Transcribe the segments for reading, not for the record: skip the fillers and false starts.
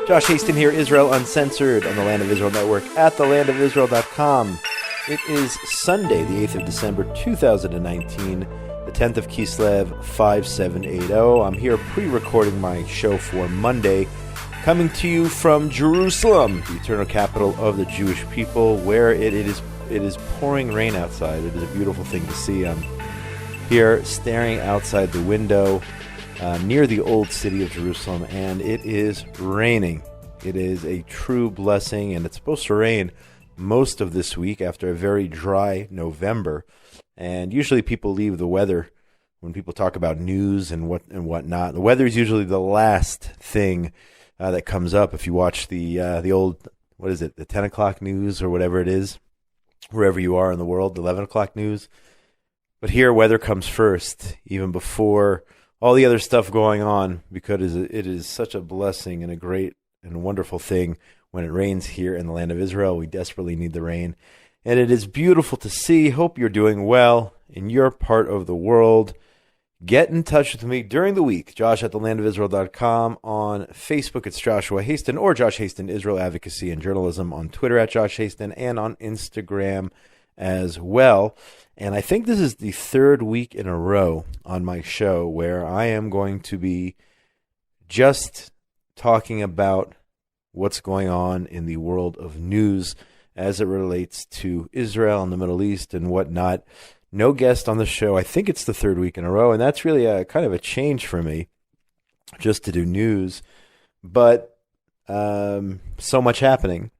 Josh Haston here, Israel Uncensored on the Land of Israel Network at thelandofisrael.com. It is Sunday, the 8th of December, 2019, the 10th of Kislev, 5780. I'm here pre-recording my show for Monday, coming to you from Jerusalem, the eternal capital of the Jewish people, where it is pouring rain outside. It is a beautiful thing to see. I'm here staring outside the window near the old city of Jerusalem, and it is raining. It is a true blessing, and it's supposed to rain most of this week after a very dry November. And usually people leave the weather when people talk about news and whatnot. The weather is usually the last thing that comes up. If you watch the old, what is it, the 10 o'clock news or whatever it is, wherever you are in the world, the 11 o'clock news. But here, weather comes first, even before all the other stuff going on, because it is such a blessing and a great and wonderful thing when it rains here in the land of Israel. We desperately need the rain, and it is beautiful to see. Hope you're doing well in your part of the world. Get in touch with me during the week, Josh at thelandofisrael.com. On Facebook, it's Joshua Haston, or Josh Haston Israel Advocacy and Journalism on Twitter at Josh Haston, and on Instagram as well. And I think this is the third week in a row on my show where I am going to be just talking about what's going on in the world of news as it relates to Israel and the Middle East and whatnot. No guest on the show. I think it's the third week in a row, and that's really a kind of a change for me, just to do news. But so much happening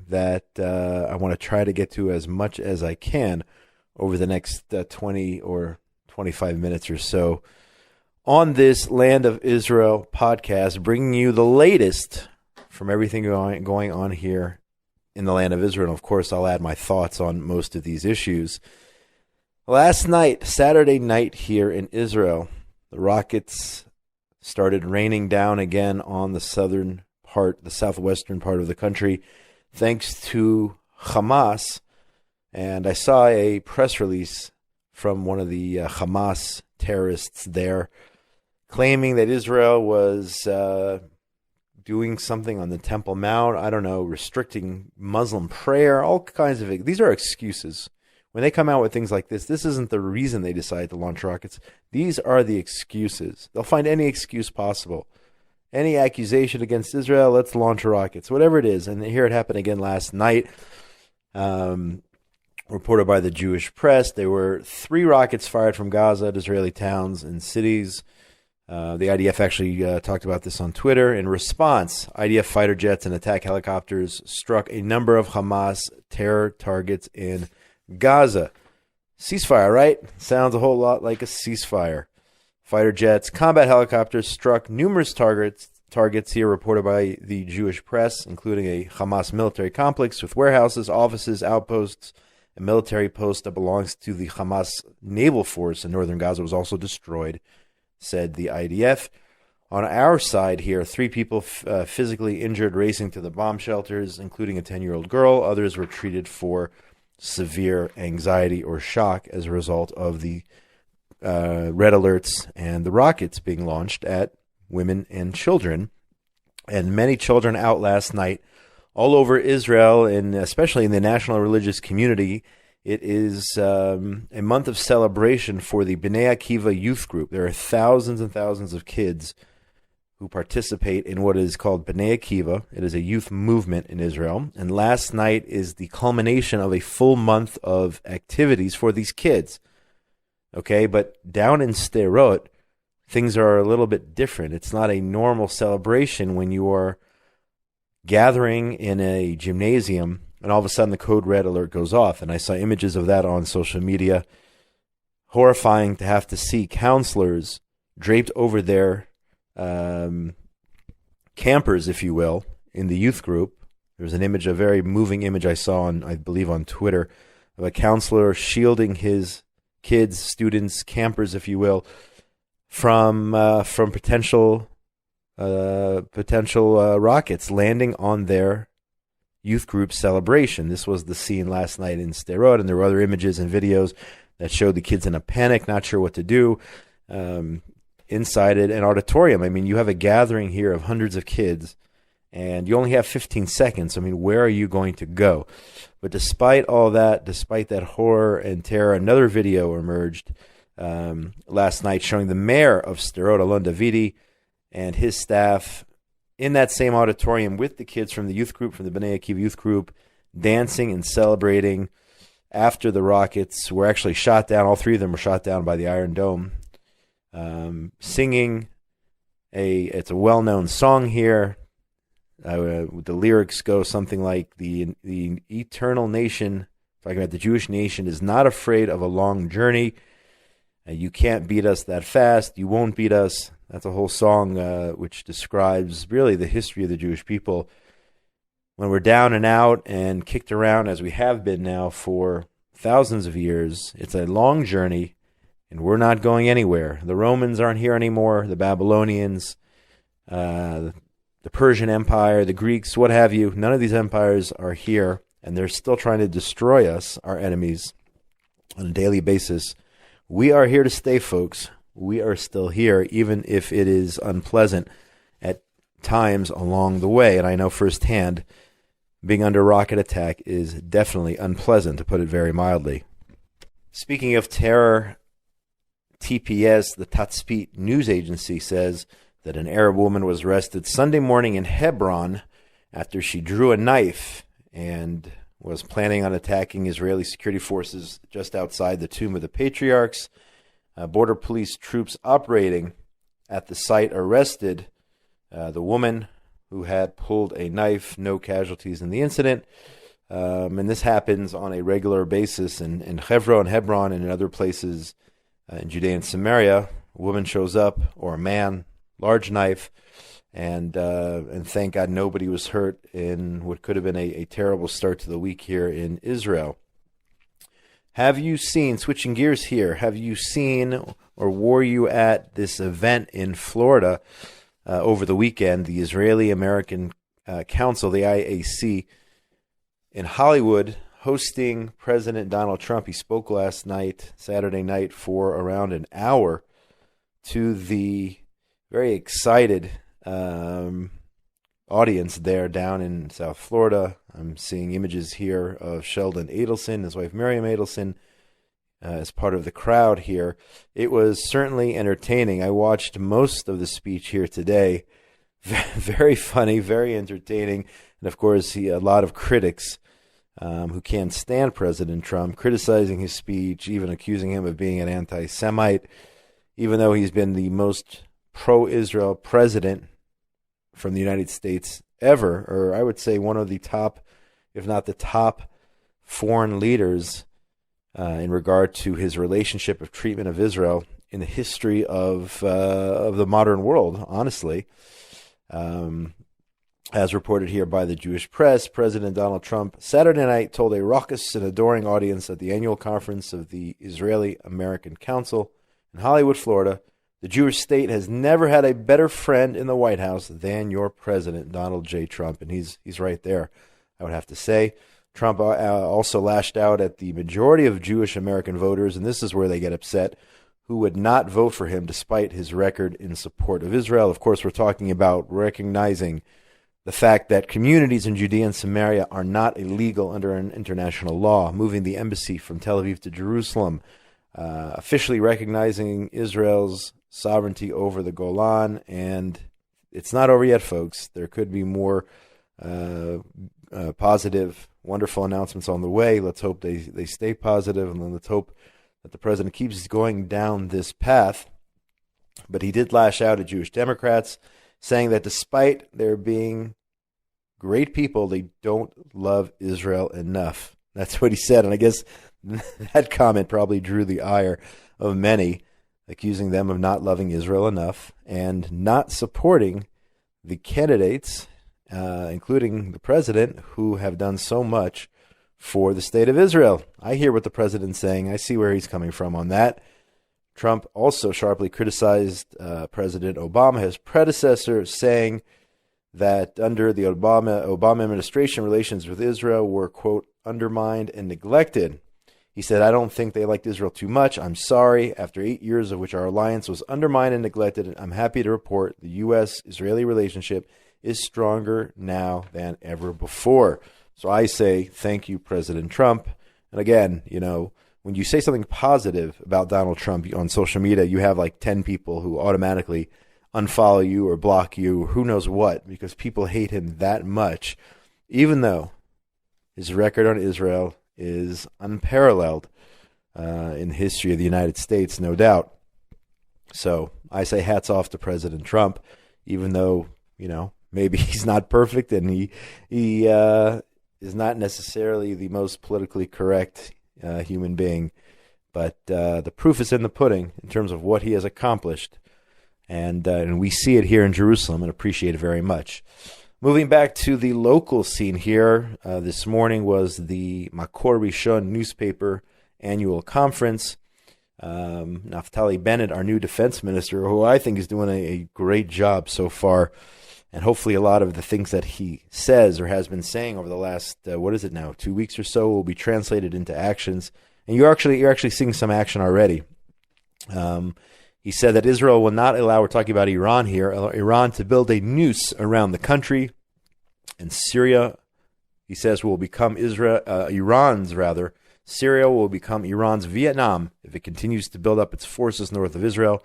that I want to try to get to as much as I can over the next 20 or 25 minutes or so on this Land of Israel podcast, bringing you the latest from everything going on here in the Land of Israel. And of course, I'll add my thoughts on most of these issues. Last night, Saturday night here in Israel, the rockets started raining down again on the southwestern part of the country, thanks to Hamas. And I saw a press release from one of the Hamas terrorists there, claiming that Israel was doing something on the Temple Mount, I don't know, restricting Muslim prayer, all kinds of... These are excuses. When they come out with things like this isn't the reason they decide to launch rockets. These are the excuses. They'll find any excuse possible. Any accusation against Israel, let's launch rockets, whatever it is. And here it happened again last night. Reported by the Jewish press, there were 3 rockets fired from Gaza at Israeli towns and cities. The IDF actually talked about this on Twitter. In response, IDF fighter jets and attack helicopters struck a number of Hamas terror targets in Gaza. Ceasefire, right? Sounds a whole lot like a ceasefire. Fighter jets, combat helicopters struck numerous targets here, reported by the Jewish press, including a Hamas military complex with warehouses, offices, outposts. A military post that belongs to the Hamas naval force in northern Gaza was also destroyed, said the IDF. On our side here, 3 people physically injured racing to the bomb shelters, including a 10-year-old girl. Others were treated for severe anxiety or shock as a result of the red alerts and the rockets being launched at women and children. And many children out last night all over Israel, and especially in the national religious community. It is a month of celebration for the Bnei Akiva youth group. There are thousands and thousands of kids who participate in what is called Bnei Akiva. It is a youth movement in Israel. And last night is the culmination of a full month of activities for these kids. Okay, but down in Sderot, things are a little bit different. It's not a normal celebration when you are gathering in a gymnasium and all of a sudden the code red alert goes off. And I saw images of that on social media. Horrifying to have to see counselors draped over their campers, if you will, in the youth group. There was an image, a very moving image I saw on, I believe, on Twitter, of a counselor shielding his kids, students, campers, if you will, from potential rockets landing on their youth group celebration. This was the scene last night in Sderot, and there were other images and videos that showed the kids in a panic, not sure what to do. inside an auditorium. I mean, you have a gathering here of hundreds of kids, and you only have 15 seconds. I mean, where are you going to go? But despite all that, despite that horror and terror, another video emerged last night showing the mayor of Sderot, Alon Davidi, and his staff in that same auditorium with the kids from the youth group, from the Bnei Akiva youth group, dancing and celebrating after the rockets were actually shot down. All three of them were shot down by the Iron Dome. Singing it's a well-known song here. The lyrics go something like, the eternal nation, talking about the Jewish nation, is not afraid of a long journey. You can't beat us that fast. You won't beat us. That's a whole song which describes really the history of the Jewish people. When we're down and out and kicked around as we have been now for thousands of years, it's a long journey, and we're not going anywhere. The Romans aren't here anymore, the Babylonians, the Persian Empire, the Greeks, what have you. None of these empires are here, and they're still trying to destroy us, our enemies, on a daily basis. We are here to stay, folks. We are still here, even if it is unpleasant at times along the way. And I know firsthand, being under rocket attack is definitely unpleasant, to put it very mildly. Speaking of terror, TPS, the Tatzpit news agency, says that an Arab woman was arrested Sunday morning in Hebron after she drew a knife and was planning on attacking Israeli security forces just outside the Tomb of the Patriarchs. Border police troops operating at the site arrested the woman who had pulled a knife. No casualties in the incident. And this happens on a regular basis in Hebron, and in other places in Judea and Samaria. A woman shows up, or a man, large knife, and thank God nobody was hurt in what could have been a terrible start to the week here in Israel. Have you seen, switching gears here, have you seen or were you at this event in Florida over the weekend, the Israeli-American Council, the IAC, in Hollywood, hosting President Donald Trump? He spoke last night, Saturday night, for around an hour to the very excited audience there down in South Florida. I'm seeing images here of Sheldon Adelson, his wife Miriam Adelson, as part of the crowd here. It was certainly entertaining. I watched most of the speech here today. Very funny, very entertaining. And of course, a lot of critics who can't stand President Trump criticizing his speech, even accusing him of being an anti-Semite, even though he's been the most pro-Israel president from the United States ever, or I would say one of the top, if not the top, foreign leaders in regard to his relationship of treatment of Israel in the history of the modern world, honestly. As reported here by the Jewish press, President Donald Trump Saturday night told a raucous and adoring audience at the annual conference of the Israeli-American Council in Hollywood, Florida, "The Jewish state has never had a better friend in the White House than your president, Donald J. Trump." And he's right there, I would have to say. Trump also lashed out at the majority of Jewish American voters, and this is where they get upset, who would not vote for him despite his record in support of Israel. Of course, we're talking about recognizing the fact that communities in Judea and Samaria are not illegal under an international law, moving the embassy from Tel Aviv to Jerusalem, officially recognizing Israel's sovereignty over the Golan. And it's not over yet, folks. There could be more positive, wonderful announcements on the way. Let's hope they stay positive, and let's hope that the president keeps going down this path. But he did lash out at Jewish Democrats, saying that despite there being great people, they don't love Israel enough. That's what he said. And I guess that comment probably drew the ire of many, accusing them of not loving Israel enough and not supporting the candidates, including the president, who have done so much for the state of Israel. I hear what the president's saying. I see where he's coming from on that. Trump also sharply criticized President Obama, his predecessor, saying that under the Obama administration, relations with Israel were, quote, undermined and neglected. He said, I don't think they liked Israel too much. I'm sorry. After 8 years of which our alliance was undermined and neglected, I'm happy to report the U.S.-Israeli relationship is stronger now than ever before. So I say, thank you, President Trump. And again, when you say something positive about Donald Trump on social media, you have like 10 people who automatically unfollow you or block you, or who knows what, because people hate him that much, even though his record on Israel is unparalleled in the history of the United States, no doubt. So I say hats off to President Trump, even though, maybe he's not perfect and he is not necessarily the most politically correct human being. But the proof is in the pudding in terms of what he has accomplished. And we see it here in Jerusalem and appreciate it very much. Moving back to the local scene here, this morning was the Makor Rishon newspaper annual conference. Naftali Bennett, our new defense minister, who I think is doing a great job so far, and hopefully a lot of the things that he says or has been saying over the last, 2 weeks or so, will be translated into actions. And you're actually seeing some action already. He said that Israel will not allow, we're talking about Iran here, Iran to build a noose around the country. And Syria, he says, will become Syria will become Iran's Vietnam if it continues to build up its forces north of Israel.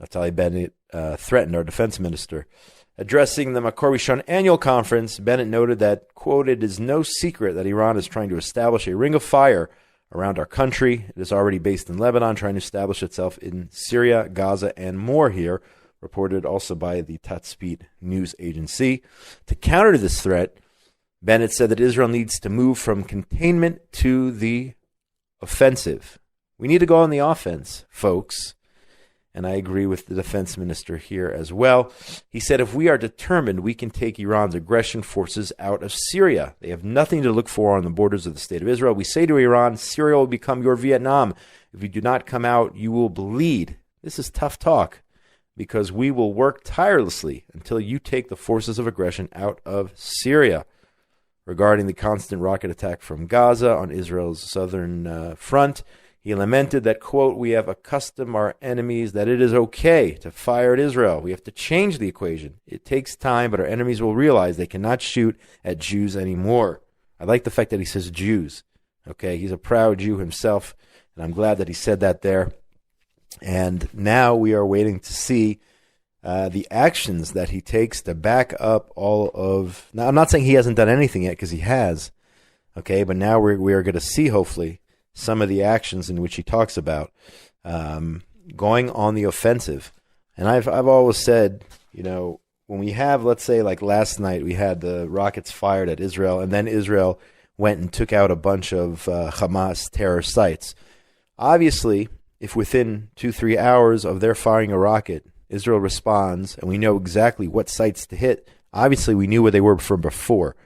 Naftali Bennett threatened our defense minister. Addressing the Makor Rishon annual conference, Bennett noted that, quote, it is no secret that Iran is trying to establish a ring of fire around our country. It is already based in Lebanon, trying to establish itself in Syria, Gaza, and more here, reported also by the Tatzpit news agency. To counter this threat, Bennett said that Israel needs to move from containment to the offensive. We need to go on the offense, folks. And I agree with the defense minister here as well. He said, if we are determined, we can take Iran's aggression forces out of Syria. They have nothing to look for on the borders of the state of Israel. We say to Iran, Syria will become your Vietnam. If you do not come out, you will bleed. This is tough talk, because we will work tirelessly until you take the forces of aggression out of Syria. Regarding the constant rocket attack from Gaza on Israel's southern front, he lamented that, quote, we have accustomed our enemies that it is okay to fire at Israel. We have to change the equation. It takes time, but our enemies will realize they cannot shoot at Jews anymore. I like the fact that he says Jews. Okay, he's a proud Jew himself, and I'm glad that he said that there. And now we are waiting to see the actions that he takes to back up all of... Now, I'm not saying he hasn't done anything yet, because he has. Okay, but now we are going to see, hopefully, some of the actions in which he talks about going on the offensive. And I've always said, when we have, let's say, like last night, we had the rockets fired at Israel, and then Israel went and took out a bunch of Hamas terror sites. Obviously, if within 2-3 hours of their firing a rocket, Israel responds, and we know exactly what sites to hit, obviously we knew where they were from before.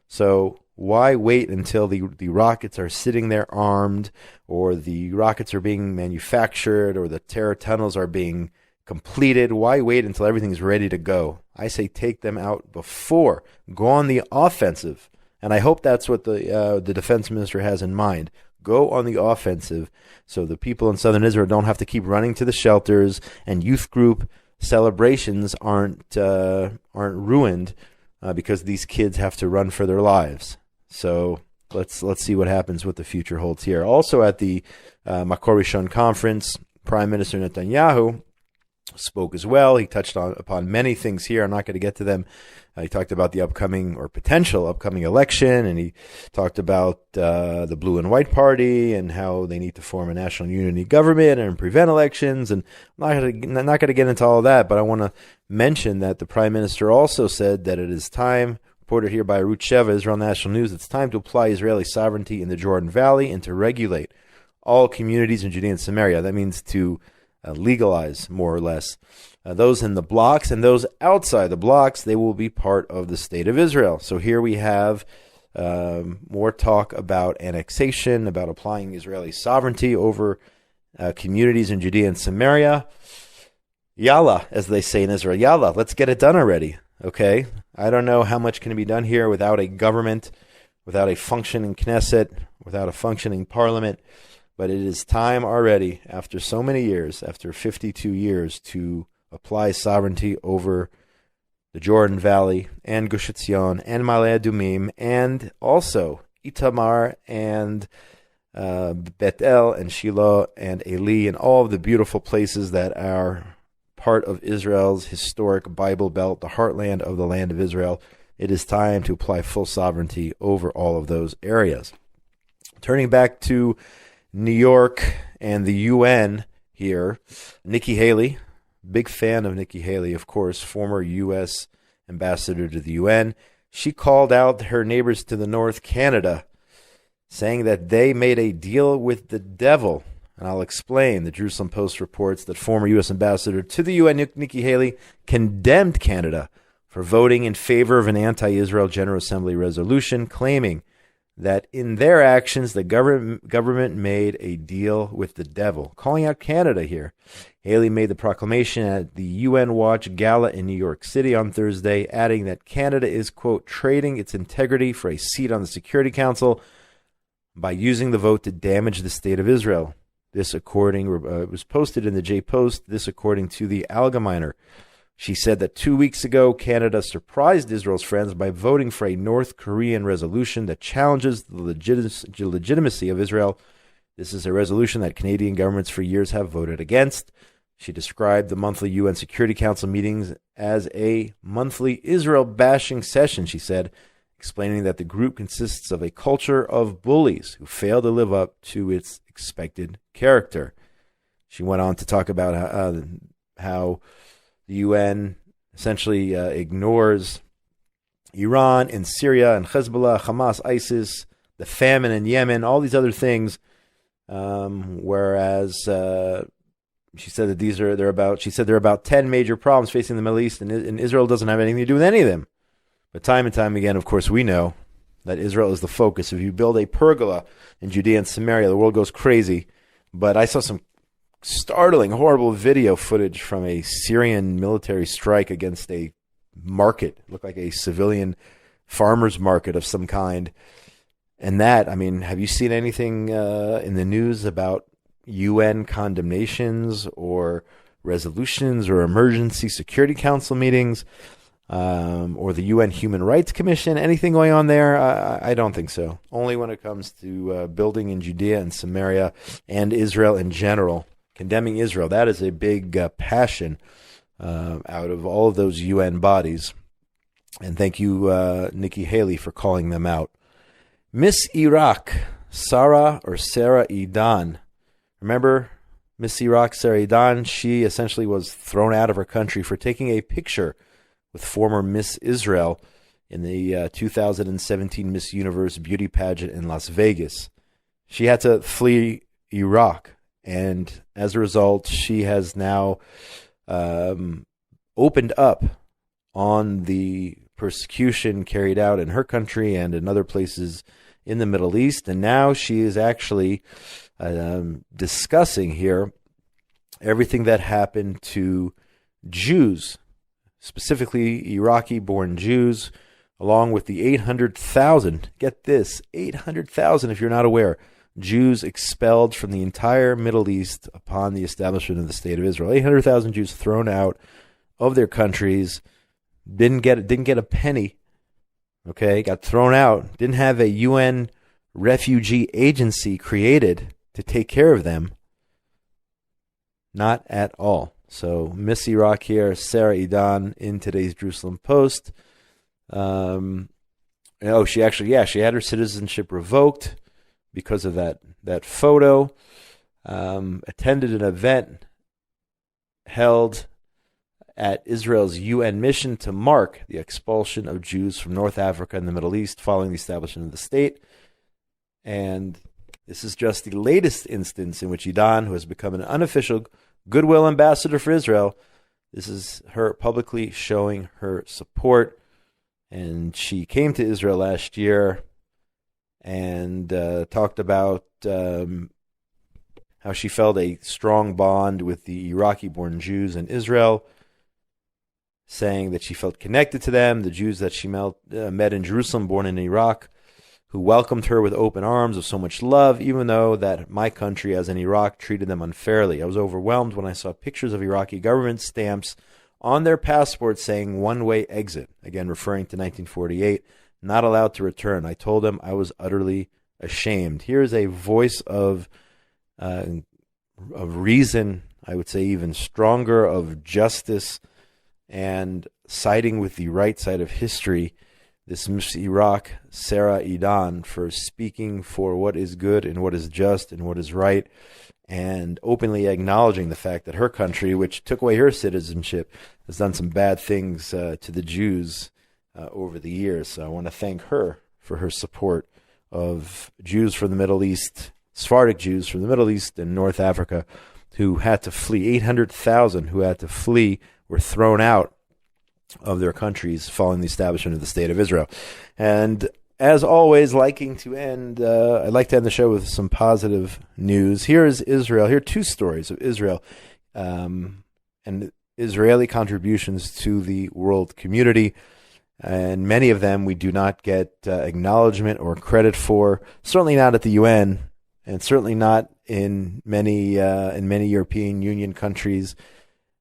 So why wait until the rockets are sitting there armed, or the rockets are being manufactured, or the terror tunnels are being completed? Why wait until everything's ready to go? I say take them out before. Go on the offensive. And I hope that's what the defense minister has in mind. Go on the offensive so the people in southern Israel don't have to keep running to the shelters, and youth group celebrations aren't ruined because these kids have to run for their lives. So let's see what happens, what the future holds here. Also at the Makor Rishon conference, Prime Minister Netanyahu spoke as well. He touched upon many things here. I'm not going to get to them. He talked about the upcoming or potential upcoming election, and he talked about the Blue and White Party and how they need to form a national unity government and prevent elections. And I'm not going to get into all of that, but I want to mention that the Prime Minister also said that it is time, reported here by Arutz Sheva, Israel National News, it's time to apply Israeli sovereignty in the Jordan Valley and to regulate all communities in Judea and Samaria. That means to legalize, more or less, those in the blocks, and those outside the blocks, they will be part of the state of Israel. So here we have more talk about annexation, about applying Israeli sovereignty over communities in Judea and Samaria. Yalla, as they say in Israel. Yalla, let's get it done already. Okay? I don't know how much can be done here without a government, without a functioning Knesset, without a functioning parliament. But it is time already, after so many years, after 52 years, to apply sovereignty over the Jordan Valley and Gush Etzion and Ma'ale Adumim, and also Itamar and Bet El and Shiloh and Eli and all of the beautiful places that are part of Israel's historic Bible Belt, the heartland of the land of Israel. It is time to apply full sovereignty over all of those areas. Turning back to New York and the UN here, Nikki Haley, big fan of Nikki Haley, of course, former U.S. ambassador to the UN. She called out her neighbors to the north, Canada, saying that they made a deal with the devil. And I'll explain. The Jerusalem Post reports that former U.S. ambassador to the UN, Nikki Haley, condemned Canada for voting in favor of an anti-Israel General Assembly resolution, claiming that in their actions, the government made a deal with the devil, calling out Canada here. Haley made the proclamation at the UN Watch Gala in New York City on Thursday, adding that Canada is, quote, trading its integrity for a seat on the Security Council by using the vote to damage the state of Israel. This, it was posted in the J Post, this according to the Allgemeiner. She said that 2 weeks ago, Canada surprised Israel's friends by voting for a North Korean resolution that challenges the legitimacy of Israel. This is a resolution that Canadian governments for years have voted against. She described the monthly UN Security Council meetings as a monthly Israel-bashing session, she said, explaining that the group consists of a culture of bullies who fail to live up to its expected character. She went on to talk about how the UN essentially ignores Iran and Syria and Hezbollah, Hamas, ISIS, the famine in Yemen, all these other things. Whereas she said that there are about 10 major problems facing the Middle East, and Israel doesn't have anything to do with any of them. But time and time again, of course, we know that Israel is the focus. If you build a pergola in Judea and Samaria, the world goes crazy. But I saw some startling, horrible video footage from a Syrian military strike against a market. It looked like a civilian farmer's market of some kind. And that, I mean, have you seen anything in the news about UN condemnations or resolutions or emergency Security Council meetings or the UN Human Rights Commission? Anything going on there? I don't think so. Only when it comes to building in Judea and Samaria and Israel in general. Condemning Israel, that is a big passion out of all of those UN bodies. And thank you, Nikki Haley, for calling them out. Miss Iraq, Sarah Idan. Remember Miss Iraq, Sarah Idan? She essentially was thrown out of her country for taking a picture with former Miss Israel in the 2017 Miss Universe beauty pageant in Las Vegas. She had to flee Iraq. And as a result, she has now opened up on the persecution carried out in her country and in other places in the Middle East. And now she is actually discussing here everything that happened to Jews, specifically Iraqi-born Jews, along with the 800,000, get this, 800,000 if you're not aware, Jews expelled from the entire Middle East upon the establishment of the State of Israel. 800,000 Jews thrown out of their countries, didn't get a penny, okay, got thrown out, didn't have a UN refugee agency created to take care of them. Not at all. So Miss Iraq here, Sarah Idan, in today's Jerusalem Post. She had her citizenship revoked because of that photo. Attended an event held at Israel's UN mission to mark the expulsion of Jews from North Africa and the Middle East following the establishment of the state. And this is just the latest instance in which Idan, who has become an unofficial goodwill ambassador for Israel, this is her publicly showing her support. And she came to Israel last year and talked about how she felt a strong bond with the Iraqi-born Jews in Israel, saying that she felt connected to them, the Jews that she met in Jerusalem, born in Iraq, who welcomed her with open arms, with so much love, even though that my country, as in Iraq, treated them unfairly. I was overwhelmed when I saw pictures of Iraqi government stamps on their passports saying one-way exit, again referring to 1948, not allowed to return. I told them I was utterly ashamed. Here's a voice of reason, I would say even stronger, of justice, and siding with the right side of history, this Miss Iraq, Sarah Idan, for speaking for what is good and what is just and what is right, and openly acknowledging the fact that her country, which took away her citizenship, has done some bad things to the Jews over the years. So I want to thank her for her support of Jews from the Middle East, Sephardic Jews from the Middle East and North Africa, who had to flee. 800,000 who had to flee were thrown out of their countries following the establishment of the State of Israel. And as always, I'd like to end the show with some positive news. Here is Israel. Here are two stories of Israel and Israeli contributions to the world community. And many of them we do not get acknowledgement or credit for, certainly not at the UN, and certainly not in many European Union countries.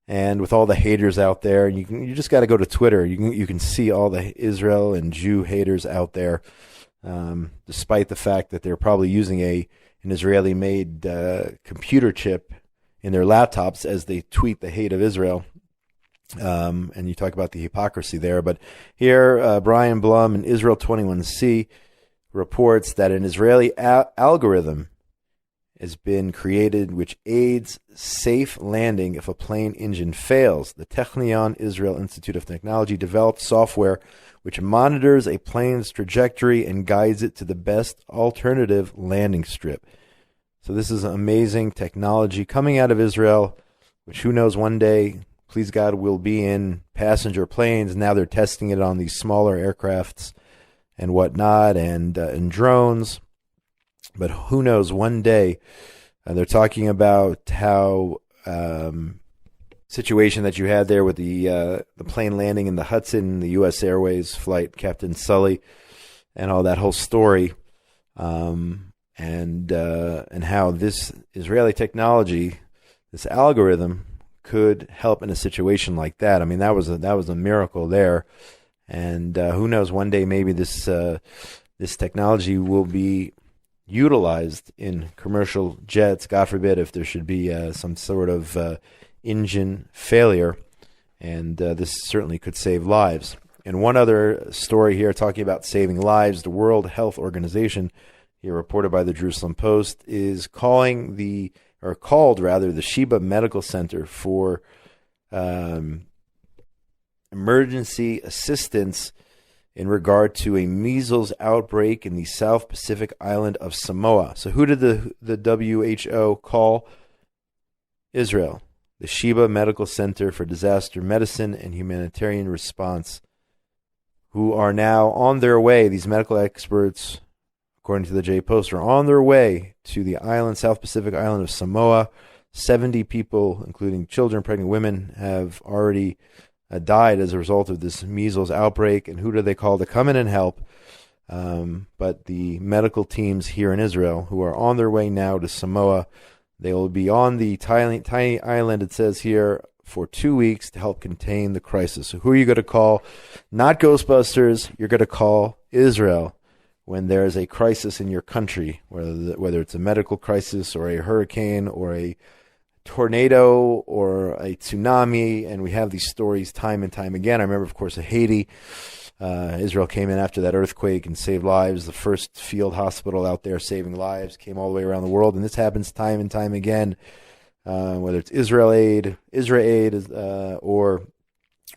And with all the haters out there, you just got to go to Twitter. You can see all the Israel and Jew haters out there, despite the fact that they're probably using an Israeli-made computer chip in their laptops as they tweet the hate of Israel. And you talk about the hypocrisy there. But here, Brian Blum in Israel 21C reports that an Israeli algorithm has been created which aids safe landing if a plane engine fails. The Technion Israel Institute of Technology developed software which monitors a plane's trajectory and guides it to the best alternative landing strip. So this is amazing technology coming out of Israel, which who knows one day, please God, will be in passenger planes. Now they're testing it on these smaller aircrafts and whatnot, and drones. But who knows, one day, they're talking about how situation that you had there with the plane landing in the Hudson, the U.S. Airways flight, Captain Sully, and all that whole story, and how this Israeli technology, this algorithm, could help in a situation like that. I mean, that was a miracle there, and who knows, one day maybe this technology will be utilized in commercial jets, God forbid, if there should be some sort of engine failure, and this certainly could save lives. And one other story here talking about saving lives, the World Health Organization, here reported by the Jerusalem Post, is called the Sheba Medical Center for emergency assistance in regard to a measles outbreak in the South Pacific island of Samoa. So who did the WHO call? Israel. The Sheba Medical Center for Disaster Medicine and Humanitarian Response, who are now on their way. These medical experts, according to the J Post, are on their way to the South Pacific island of Samoa. 70 people, including children, pregnant women, have already died as a result of this measles outbreak. And who do they call to come in and help? But the medical teams here in Israel, who are on their way now to Samoa. They will be on the tiny island, it says here, for 2 weeks to help contain the crisis. So who are you going to call? Not Ghostbusters. You're going to call Israel when there is a crisis in your country, whether it's a medical crisis or a hurricane or a tornado or a tsunami. And we have these stories time and time again. I remember, of course, of Haiti. Israel came in after that earthquake and saved lives. The first field hospital out there saving lives came all the way around the world. And this happens time and time again, whether it's Israel Aid, or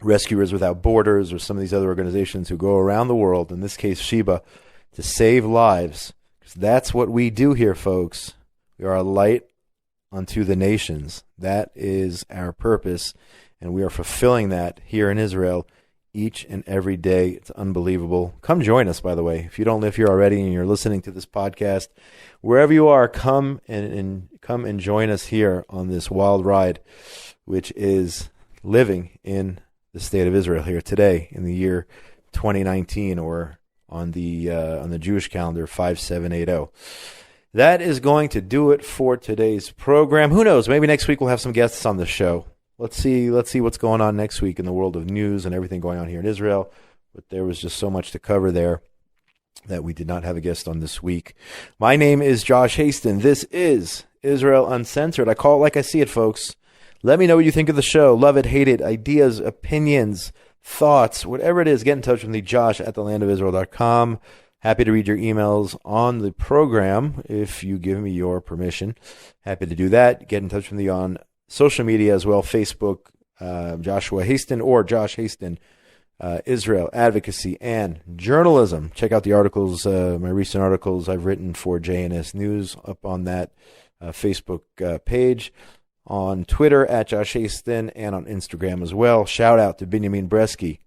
Rescuers Without Borders, or some of these other organizations who go around the world, in this case Sheba, to save lives. Because that's what we do here, folks. We are a light unto the nations. That is our purpose, and we are fulfilling that here in Israel each and every day. It's unbelievable. Come join us, by the way. If you don't live here already and you're listening to this podcast, wherever you are, come and join us here on this wild ride, which is living in the state of Israel here today in the year 2019, or on the Jewish calendar, 5780. That is going to do it for today's program. Who knows? Maybe next week we'll have some guests on the show. Let's see what's going on next week in the world of news and everything going on here in Israel. But there was just so much to cover there that we did not have a guest on this week. My name is Josh Haston. This is Israel Uncensored. I call it like I see it, folks. Let me know what you think of the show. Love it, hate it, ideas, opinions, thoughts, whatever it is. Get in touch with me, Josh at thelandofisrael.com. Happy to read your emails on the program if you give me your permission. Happy to do that. Get in touch with me on social media as well, Facebook, Joshua Haston or Josh Haston, Israel Advocacy and Journalism. Check out the articles, my recent articles I've written for JNS News up on that Facebook page, on Twitter at Josh Haston, and on Instagram as well. Shout out to Benjamin Bresky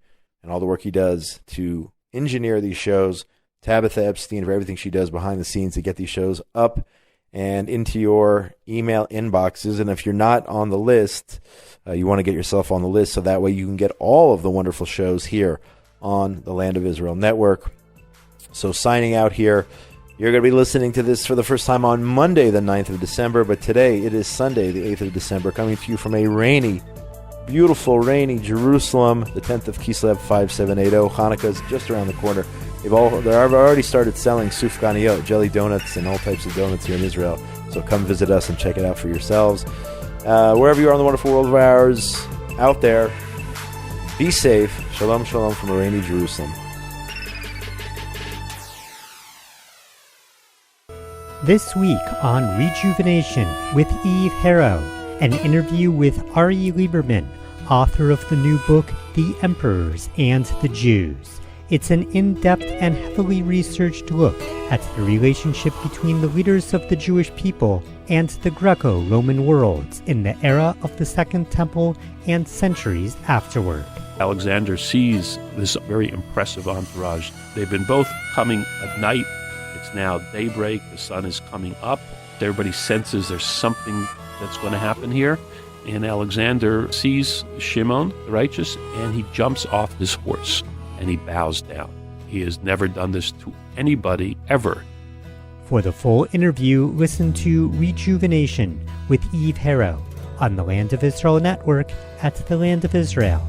and all the work he does to engineer these shows. Tabitha Epstein for everything she does behind the scenes to get these shows up and into your email inboxes. And if you're not on the list, you want to get yourself on the list so that way you can get all of the wonderful shows here on the Land of Israel Network. So signing out here, you're going to be listening to this for the first time on Monday, the 9th of December, but today it is Sunday, the 8th of December, coming to you from a rainy, beautiful, rainy Jerusalem, the 10th of Kislev 5780. Hanukkah's just around the corner. They've already started selling sufganiyot, jelly donuts, and all types of donuts here in Israel. So come visit us and check it out for yourselves. Wherever you are in the wonderful world of ours, out there, be safe. Shalom, shalom from a rainy Jerusalem. This week on Rejuvenation with Eve Harrow, an interview with Ari Lieberman, author of the new book, The Emperors and the Jews. It's an in-depth and heavily researched look at the relationship between the leaders of the Jewish people and the Greco-Roman worlds in the era of the Second Temple and centuries afterward. Alexander sees this very impressive entourage. They've been both coming at night. It's now daybreak. The sun is coming up. Everybody senses there's something that's going to happen here. And Alexander sees Shimon, the righteous, and he jumps off his horse. And he bows down. He has never done this to anybody, ever. For the full interview, listen to Rejuvenation with Eve Harrow on the Land of Israel Network at thelandofisrael.com.